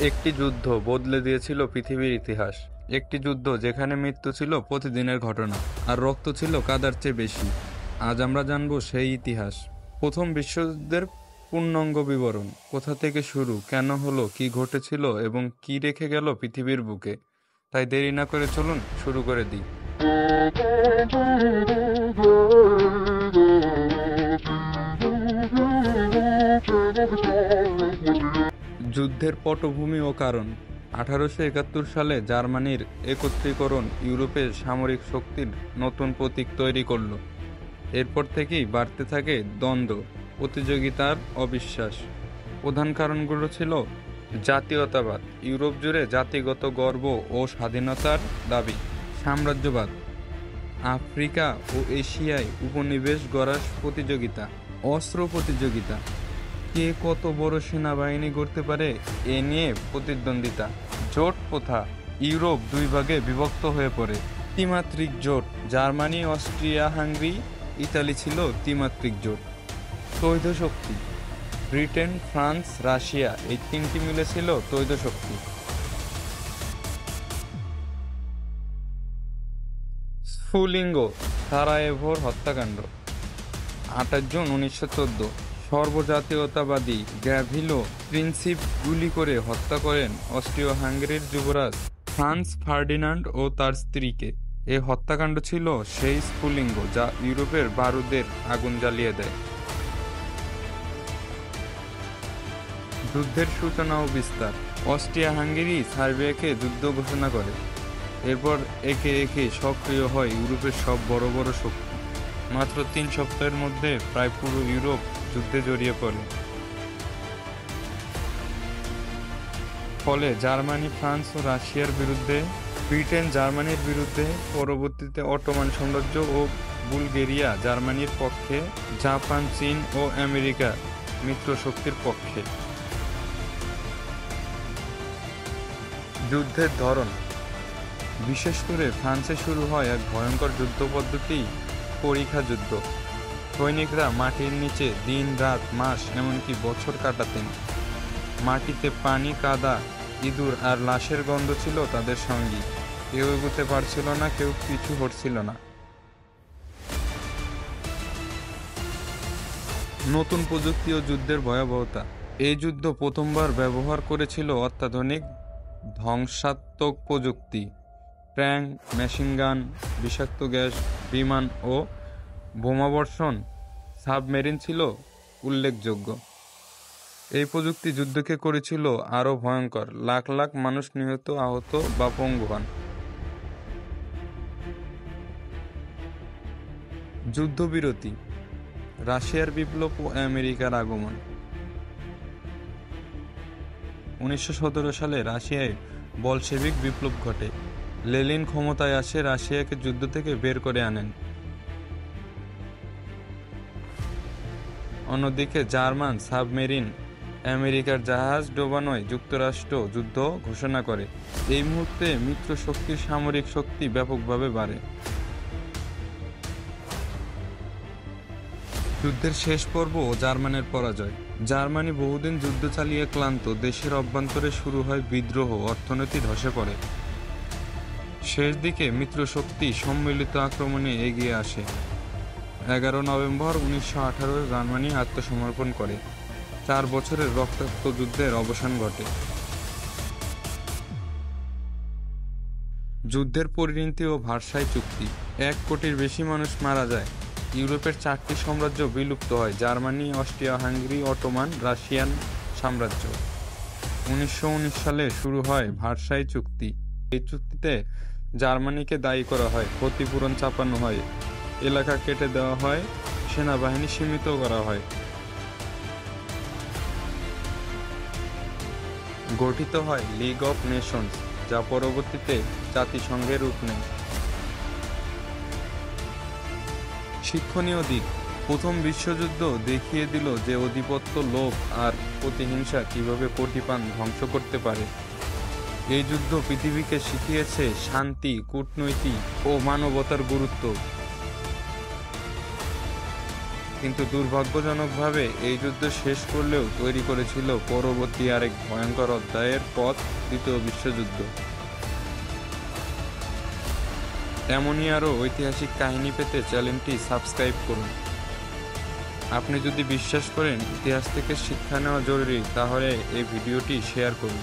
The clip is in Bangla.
একটি যুদ্ধ বদলে দিয়েছিল পৃথিবীর ইতিহাস। একটি যুদ্ধ যেখানে মৃত্যু ছিল প্রতিদিনের ঘটনা, আর রক্ত ছিল কাদার চেয়ে বেশি। আজ আমরা জানব সেই ইতিহাস। প্রথম বিশ্বযুদ্ধের পূর্ণাঙ্গ বিবরণ, কোথা থেকে শুরু, কেন হলো, কি ঘটেছিল এবং কি রেখে গেল পৃথিবীর বুকে। তাই দেরি না করে চলুন শুরু করে দিই। যুদ্ধের পটভূমি ও কারণ। 1871 সালে জার্মানির একত্রীকরণ ইউরোপের সামরিক শক্তির নতুন প্রতীক তৈরি করল। এরপর থেকেই বাড়তে থাকে দ্বন্দ্ব, প্রতিযোগিতার অবিশ্বাস। প্রধান কারণগুলো ছিল জাতীয়তাবাদ, ইউরোপ জুড়ে জাতিগত গর্ব ও স্বাধীনতার দাবি; সাম্রাজ্যবাদ, আফ্রিকা ও এশিয়ায় উপনিবেশ গড়ার প্রতিযোগিতা; অস্ত্র প্রতিযোগিতা, কে কত বড় সেনাবাহিনী গড়তে পারে এ নিয়ে প্রতিদ্বন্দ্বিতা; জোট প্রথা, ইউরোপ দুই ভাগে বিভক্ত হয়ে পড়ে; ত্রিমাত্রিক জোট, জার্মানি, অস্ট্রিয়া, হাঙ্গেরি, ইতালি ছিল ত্রিমাত্রিক জোট; তৈধ শক্তি, ব্রিটেন, ফ্রান্স, রাশিয়া, এই তিনটি মিলে ছিল তৈধ শক্তি। স্ফুলিঙ্গ, সারায়েভোর হত্যাকাণ্ড, 28 জুন 1914 সর্বজাতীয়তাবাদী গ্যাভিলো প্রিন্সিপ গুলি করে হত্যা করেন অস্ট্রিয় হাঙ্গেরির যুবরাজ ফ্রান্স ফার্ডিনান্ড ও তার স্ত্রীকে। এই হত্যাকাণ্ড ছিল সেই স্ফুলিঙ্গ যা ইউরোপের বারুদের আগুন জ্বালিয়ে দেয়। যুদ্ধের সূচনা ও বিস্তার। অস্ট্রিয়া হাঙ্গেরি সার্বিয়াকে যুদ্ধ ঘোষণা করে। এরপর একে একে সক্রিয় হয় ইউরোপের সব বড় বড় শক্তি। মাত্র 3 সপ্তাহের মধ্যে প্রায় পুরো ইউরোপ যুদ্ধে জড়িয়ে পড়ে। ফলে জার্মানি ফ্রান্স ও রাশিয়ার বিরুদ্ধে, ব্রিটেন জার্মানির বিরুদ্ধে, পরবর্তীতে অটোমান সাম্রাজ্য ও বুলগেরিয়া জার্মানির পক্ষে, জাপান, চীন ও আমেরিকা মিত্র শক্তির পক্ষে। যুদ্ধের ধরন। বিশেষ করে ফ্রান্সে শুরু হয় এক ভয়ঙ্কর যুদ্ধ পদ্ধতি, পরিখা যুদ্ধ। সৈনিকরা মাটির নিচে দিন রাত মাস এমনকি বছর কাটাতেন। মাটিতে পানি, কাদা, ইঁদুর আর লাশের গন্ধ ছিল তাদের সঙ্গী। কেউ এগোতে পারছিল না, কেউ পিছু হটছিল না। নতুন প্রযুক্তি ও যুদ্ধের ভয়াবহতা। এই যুদ্ধ প্রথমবার ব্যবহার করেছিল অত্যাধুনিক ধ্বংসাত্মক প্রযুক্তি। ট্যাঙ্ক, মেশিনগান, বিষাক্ত গ্যাস, বিমান ও বোমাবর্ষণ, সাবমেরিন ছিল উল্লেখযোগ্য। এই প্রযুক্তি যুদ্ধকে করেছিল আরও ভয়ঙ্কর। লাখ লাখ মানুষ নিহত, আহত বা পঙ্গু হন। যুদ্ধবিরতি, রাশিয়ার বিপ্লব ও আমেরিকার আগমন। 1917 সালে রাশিয়ায় বলশেভিক বিপ্লব ঘটে। লেনিন ক্ষমতায় আসে, রাশিয়াকে যুদ্ধ থেকে বের করে আনেন। অন্যদিকে জার্মান সাবমেরিন, আমেরিকার জাহাজ ডোবানোয় যুক্তরাষ্ট্র যুদ্ধ ঘোষণা করে। এই মুহূর্তে মিত্র শক্তির সামরিক শক্তি ব্যাপকভাবে বাড়ে। যুদ্ধের শেষ পর্ব ও জার্মানের পরাজয়। জার্মানি বহুদিন যুদ্ধ চালিয়ে ক্লান্ত। দেশের অভ্যন্তরে শুরু হয় বিদ্রোহ, অর্থনীতি ধসে পড়ে। শেষ দিকে মিত্র শক্তি সম্মিলিত আক্রমণে এগিয়ে আসে। 11 নভেম্বর 1918 জার্মানি আত্মসমর্পণ করে। 4 বছরের রক্তাক্ত যুদ্ধের অবসান ঘটে। যুদ্ধের পরিণতি ও ভার্সাই চুক্তি। 1 কোটির বেশি মানুষ মারা যায়। ইউরোপের 4টি সাম্রাজ্য বিলুপ্ত হয়: Germany, Austria Hungary, Ottoman, Russian সাম্রাজ্য। 1919 সালে শুরু হয় ভার্সাই চুক্তি। এই চুক্তিতে জার্মানিকে দায়ী করা হয়, ক্ষতিপূরণ চাপানো হয়, এলাকা কেটে দেওয়া হয়, সেনাবাহিনী সীমিত করা হয়। গঠিত হয় লিগ অফ নেশনস, যা পরবর্তীতে জাতিসংঘের রূপ নেয়। শিক্ষণীয় দিক। প্রথম বিশ্বযুদ্ধ দেখিয়ে দিল যে আধিপত্য, লোভ আর প্রতিহিংসা কিভাবে কোটি প্রাণ ধ্বংস করতে পারে। এই যুদ্ধ পৃথিবীকে শিখিয়েছে শান্তি, কূটনৈতিক ও মানবতার গুরুত্ব। কিন্তু দুর্ভাগ্যজনকভাবে এই যুদ্ধ শেষ করলেও তৈরি করেছিল পরবর্তী আরেক ভয়ঙ্কর অধ্যায়ের পথ, দ্বিতীয় বিশ্বযুদ্ধ। এমনই আরও ঐতিহাসিক কাহিনী পেতে চ্যানেলটি সাবস্ক্রাইব করুন। আপনি যদি বিশ্বাস করেন ইতিহাস থেকে শিক্ষা নেওয়া জরুরি, তাহলে এই ভিডিওটি শেয়ার করুন।